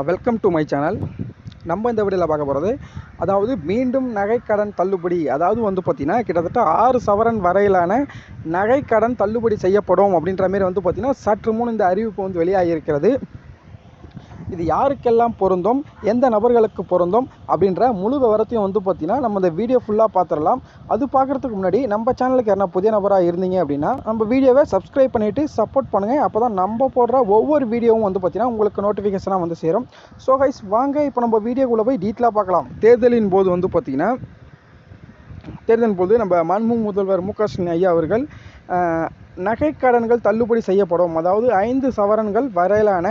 Welcome to my channel. நம்ம இந்த வீடியோவில் பார்க்க போகிறது மீண்டும் நகைக்கடன் தள்ளுபடி. பார்த்தீங்கன்னா கிட்டத்தட்ட 6 சவரன் வரையிலான நகைக்கடன் தள்ளுபடி செய்யப்படும் அப்படின்ற மாரி பார்த்தீங்கன்னா சற்று முன் இந்த அறிவிப்பு வெளியாகியிருக்கிறது. இது யாருக்கெல்லாம் பொருந்தும், எந்த நபர்களுக்கு பொருந்தும் அப்படின்ற முழு விவரத்தையும் பார்த்தீங்கன்னா நம்ம இந்த வீடியோ ஃபுல்லாக பார்த்துடலாம். அது பார்க்குறதுக்கு முன்னாடி நம்ம சேனலுக்கு யாரா புதிய நபராக இருந்தீங்க அப்படின்னா நம்ம வீடியோவை சப்ஸ்கிரைப் பண்ணிவிட்டு சப்போர்ட் பண்ணுங்கள். அப்போ தான் நம்ம போடுற ஒவ்வொரு வீடியோவும் பார்த்தீங்கன்னா உங்களுக்கு நோட்டிஃபிகேஷனாக சேரும். ஸோ கைஸ், வாங்க இப்போ நம்ம வீடியோக்குள்ளே போய் டீட்டெயிலாக பார்க்கலாம். தேர்தலின் போது பார்த்தீங்கன்னா தேர்தலின் போது நம்ம மாண்புமிகு முதல்வர் மு க ஸ்டாலின் ஐயா அவர்கள் நகைக்கடன்கள் தள்ளுபடி செய்யப்படும், 5 சவரன்கள் வரையிலான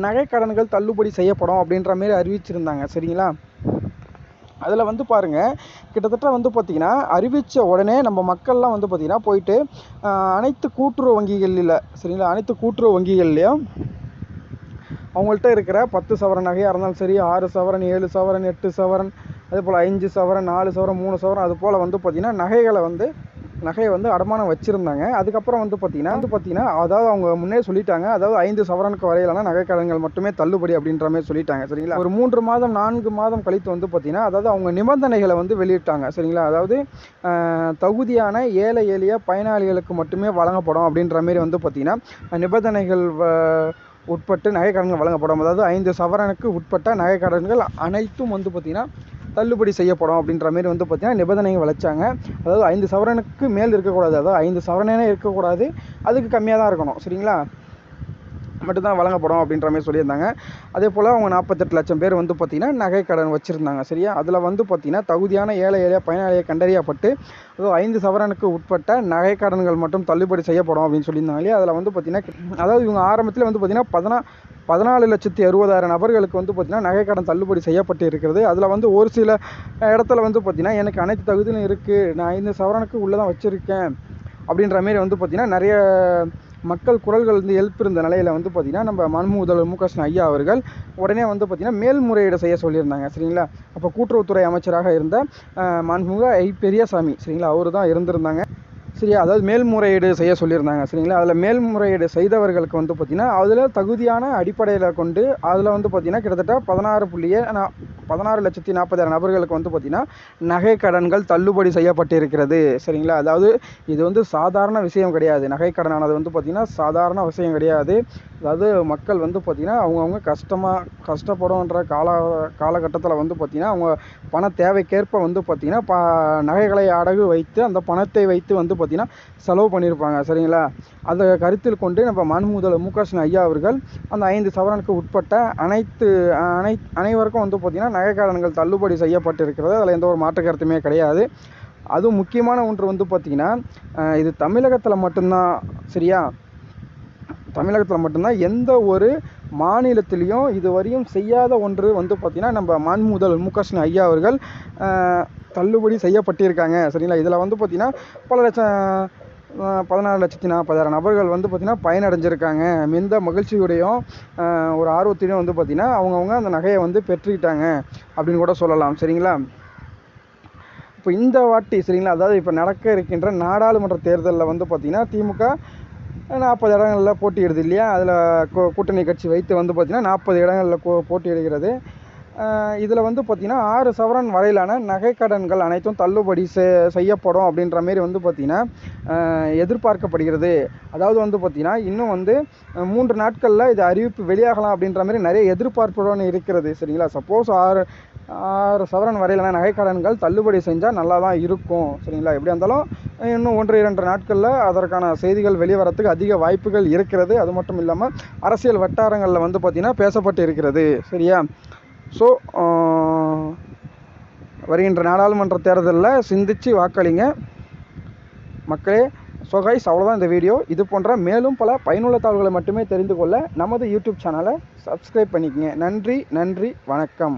நகைக்கடன்கள் தள்ளுபடி செய்யப்படும் அப்படின்ற மாரி அறிவிச்சிருந்தாங்க. சரிங்களா? அதில் பாருங்கள், கிட்டத்தட்ட பார்த்தீங்கன்னா அறிவித்த உடனே நம்ம மக்கள்லாம் பார்த்தீங்கன்னா போயிட்டு அனைத்து கூட்டுறவு வங்கிகளில், சரிங்களா, அனைத்து கூட்டுறவு வங்கிகள்லேயும் அவங்கள்ட்ட இருக்கிற 10 சவரன் நகையாக இருந்தாலும் சரி, 6 சவரன், 7 சவரன், 8 சவரன், அதே போல் 5 சவரன், 4 சவரன், 3 சவரன், அது போல் பார்த்தீங்கன்னா நகையை அடமானம் வச்சுருந்தாங்க. அதுக்கப்புறம் பார்த்தீங்கன்னா அதாவது அவங்க முன்னே சொல்லிட்டாங்க, 5 சவரனுக்கு வரையிலான நகைக்கடன்கள் மட்டுமே தள்ளுபடி அப்படின்ற மாதிரி சொல்லிட்டாங்க. சரிங்களா? ஒரு 3 மாதம் 4 மாதம் கழித்து பார்த்தீங்கன்னா அவங்க நிபந்தனைகளை வெளியிட்டாங்க. சரிங்களா? தகுதியான ஏழை எளிய பயனாளிகளுக்கு மட்டுமே வழங்கப்படும் அப்படின்ற மாரி பார்த்தீங்கன்னா நிபந்தனைகள் உட்பட்டு நகைக்கடன்கள் வழங்கப்படும். 5 சவரனுக்கு உட்பட்ட நகைக்கடன்கள் அனைத்தும் பார்த்தீங்கன்னா தள்ளுபடி செய்யப்படும் அப்படின்ற மாரி பார்த்தீங்கன்னா நிபந்தனைகள் வளைச்சாங்க. 5 சவரனுக்கு மேல் இருக்கக்கூடாது, 5 சவரனே இருக்கக்கூடாது, அதுக்கு கம்மியாக தான் இருக்கணும். சரிங்களா? மட்டும்தான் வழங்கப்படும் அப்படின்ற மாதிரி சொல்லியிருந்தாங்க. அதே போல் அவங்க 48 லட்சம் பேர் பார்த்தீங்கன்னா நகைக்கடன் வச்சுருந்தாங்க. சரியா? அதில் பார்த்தீங்கன்னா தகுதியான ஏழை எளிய பயனாளியை கண்டறியப்பட்டு 5 சவரனுக்கு உட்பட்ட நகைக்கடன்கள் மட்டும் தள்ளுபடி செய்யப்படும் அப்படின்னு சொல்லியிருந்தாங்க. அதில் பார்த்தீங்கன்னா இவங்க ஆரம்பத்தில் பார்த்தீங்கன்னா 14,60,000 நபர்களுக்கு பார்த்தீங்கன்னா நகைக்கடன் தள்ளுபடி செய்யப்பட்டு இருக்கிறது. அதில் ஒரு சில இடத்துல பார்த்தீங்கன்னா எனக்கு அனைத்து தகுதியும் இருக்குது, நான் 5 சவரனுக்கு உள்ளே தான் வச்சுருக்கேன் அப்படின்ற மாரி பார்த்தீங்கன்னா நிறைய மக்கள் குரல்கள் எழுப்பியிருந்த நிலையில் பார்த்தீங்கன்னா நம்ம மாண்புமிகு முதல்வர் மு க ஸ்டாலின் ஐயா அவர்கள் உடனே பார்த்தீங்கன்னா மேல்முறையீடு செய்ய சொல்லியிருந்தாங்க. சரிங்களா? அப்போ கூட்டுறவுத்துறை அமைச்சராக இருந்த மாண்புமிகு ஐ பெரியசாமி, சரிங்களா, அவர் தான் இருந்திருந்தாங்க. சரியா? மேல்முறையீடு செய்ய சொல்லியிருந்தாங்க. சரிங்களா? அதில் மேல்முறையீடு செய்தவர்களுக்கு பார்த்தீங்கன்னா அதில் தகுதியான அடிப்படையில் கொண்டு அதில் பார்த்தீங்கன்னா கிட்டத்தட்ட 16,40,000 நபர்களுக்கு பார்த்தீங்கன்னா நகைக்கடன்கள் தள்ளுபடி செய்யப்பட்டிருக்கிறது. சரிங்களா? இது சாதாரண விஷயம் கிடையாது. நகைக்கடனானது பார்த்தீங்கன்னா சாதாரண விஷயம் கிடையாது. மக்கள் பார்த்தீங்கன்னா அவங்கவுங்க கஷ்டப்படும்ன்ற காலகட்டத்தில் பார்த்தீங்கன்னா அவங்க பண தேவைக்கேற்ப பார்த்தீங்கன்னா நகைகளை அடகு வைத்து அந்த பணத்தை வைத்து பார்த்தீங்கன்னா செலவு பண்ணியிருப்பாங்க. சரிங்களா? அதை கருத்தில் கொண்டு நம்ம மாண்புமிகு முதல்வர் மு க ஸ்டாலின் ஐயா அவர்கள் அந்த 5 சவரனுக்கு உட்பட்ட அனைவருக்கும் பார்த்தீங்கன்னா நகைக்கடன்கள் தள்ளுபடி செய்யப்பட்டிருக்கிறது. அதில் எந்த ஒரு மாற்று கருத்துமே கிடையாது. அதுவும் முக்கியமான ஒன்று பார்த்தீங்கன்னா இது தமிழகத்தில் மட்டும்தான். சரியா? தமிழகத்தில் மட்டும்தான், எந்த ஒரு மாநிலத்திலையும் இதுவரையும் செய்யாத ஒன்று பார்த்தீங்கன்னா நம்ம மாண்புமிகு முதல்வர் மு க ஸ்டாலின் ஐயா அவர்கள் தள்ளுபடி செய்யப்பட்டிருக்காங்க. சரிங்களா? இதில் பார்த்தீங்கன்னா பல லட்சம் 14,40,000 நபர்கள் பார்த்தீங்கன்னா பயனடைஞ்சிருக்காங்க. மிந்த மகிழ்ச்சியுடையும் ஒரு ஆர்வத்தையும் பார்த்தீங்கன்னா அவங்கவுங்க அந்த நகையை பெற்றுக்கிட்டாங்க அப்படின்னு கூட சொல்லலாம். சரிங்களா? இப்போ இந்த வாட்டி, சரிங்களா, இப்போ நடக்க இருக்கின்ற நாடாளுமன்ற தேர்தலில் பார்த்தீங்கன்னா திமுக 40 இடங்களில் போட்டியிடுது இல்லையா? அதில் கூட்டணி கட்சி வைத்து பார்த்தீங்கன்னா 40 இடங்களில் போட்டியிடுகிறது. இதில் பார்த்தீங்கன்னா 6 சவரன் வரையிலான நகைக்கடன்கள் அனைத்தும் தள்ளுபடி செய்யப்படும் அப்படின்ற மாரி பார்த்தீங்கன்னா எதிர்பார்க்கப்படுகிறது. பார்த்தீங்கன்னா இன்னும் 3 நாட்களில் இது அறிவிப்பு வெளியாகலாம் அப்படின்ற மாதிரி நிறைய எதிர்பார்ப்புடன் இருக்கிறது. சரிங்களா? சப்போஸ் 6 சவரன் வரையிலான நகைக்கடன்கள் தள்ளுபடி செஞ்சால் நல்லா தான் இருக்கும். சரிங்களா? எப்படியா இருந்தாலும் இன்னும் 1-2 நாட்களில் அதற்கான செய்திகள் வெளிவரத்துக்கு அதிக வாய்ப்புகள் இருக்கிறது. அது மட்டும் இல்லாமல் அரசியல் வட்டாரங்களில் பார்த்தீங்கன்னா பேசப்பட்டு இருக்கிறது. சரியா? ஸோ வருகின்ற நாடாளுமன்ற தேர்தலில் சிந்தித்து வாக்களிங்க மக்களே. ஸோ கைஸ், அவ்வளோதான் இந்த வீடியோ. இது போன்ற மேலும் பல பயனுள்ள தகவல்களை மட்டுமே தெரிந்து கொள்ள நமது யூடியூப் சேனலை சப்ஸ்கிரைப் பண்ணிக்கங்க. நன்றி, வணக்கம்.